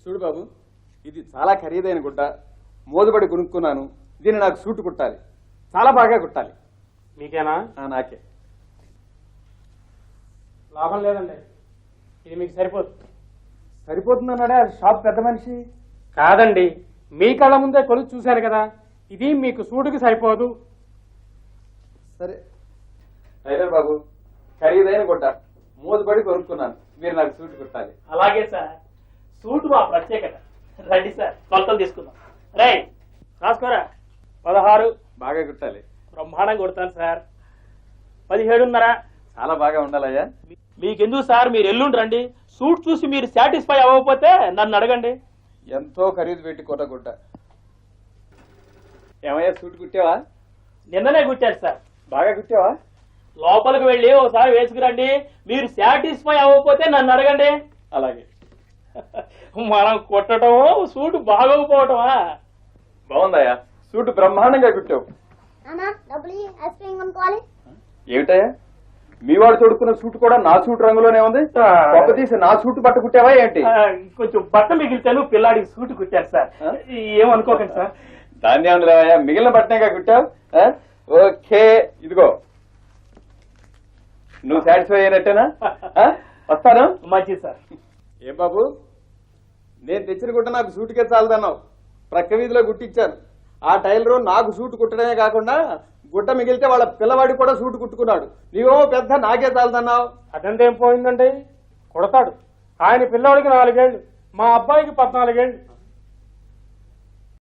చూడు బాబు, ఇది చాలా ఖరీదైన గుడ్డ, మోదుబడి కొనుక్కున్నాను. దీన్ని నాకు సూటు కుట్టాలి, చాలా బాగా కుట్టాలి. మీకేనా? నాకే. లాభం లేదండి, ఇది మీకు సరిపోతుంది. సరిపోతుందన్నాడే షాప్ పెద్ద మనిషి. కాదండి, మీ కళ్ళ ముందే కొలుసు చూశాను కదా, ఇది మీకు సూటుకి సరిపోదు. సరే టైలర్ బాబు, ఖరీదైన గుడ్డ, మోదుబడి కొనుక్కున్నాను. మీరు నాకు సూటు కుట్టాలి. అలాగే సార్, సూటు మా ప్రత్యేకత. రండి సార్, కొలతలు తీసుకుందాం. రై రాసుకోరా. 16 బాగా కుట్టాలి. బ్రహ్మాండంగా కొడతాను సార్. 17.5. చాలా బాగా ఉండాలయ్యా. మీకెందుకు సార్, మీరు ఎల్లుండి రండి. సూట్ చూసి మీరు సాటిస్ఫై అవ్వకపోతే నన్ను అడగండి. ఎంతో ఖరీదు పెట్టి కొట్ట గుడ్డ. ఏమయ్యా, సూటు కుట్టావా? నిన్ననే కుట్టారు సార్. బాగా కుట్టావా? లోపలికి వెళ్ళి ఒకసారి వేసుకురండి. మీరు సాటిస్ఫై అవ్వకపోతే నన్ను అడగండి. అలాగే. మనం కొట్టడమో సూటు బాగోకపోవటమా? బాగుందయ్యా, సూటు బ్రహ్మాండంగా కుట్టావు. ఏమిటయ్యా, మీ వాడు తొడుక్కున్న సూటు కూడా నా సూటు రంగులోనే ఉంది. గొప్ప తీసి నా సూటు బట్ట కుట్టావా ఏంటి? కొంచెం బట్ట మిగిలితేను పిల్లాడికి సూటు కుట్టారు సార్. ఏమనుకోకండి సార్. దాన్ని ఏమన్నా మిగిలిన బట్టనేగా కుట్టావు. ఓకే, ఇదిగో నువ్వు సాటిస్ఫై అయినట్టేనా? వస్తాను. మంచిది సార్. ఏం బాబు, నేను తెచ్చిన గుట్ట నాకు సూటుకే చాలదన్నావు. ప్రక్క వీధిలో గుట్టించాను. ఆ టైలరు నాకు సూటు కుట్టడమే కాకుండా గుట్ట మిగిలితే వాళ్ళ పిల్లవాడి కూడా సూటు కుట్టుకున్నాడు. నీవో పెద్ద నాకే చాలదన్నావు. అదంతా ఏం పోయిందండి, కొడతాడు. ఆయన పిల్లవాడికి 4 ఏళ్ళు, మా అబ్బాయికి 14 ఏళ్ళు.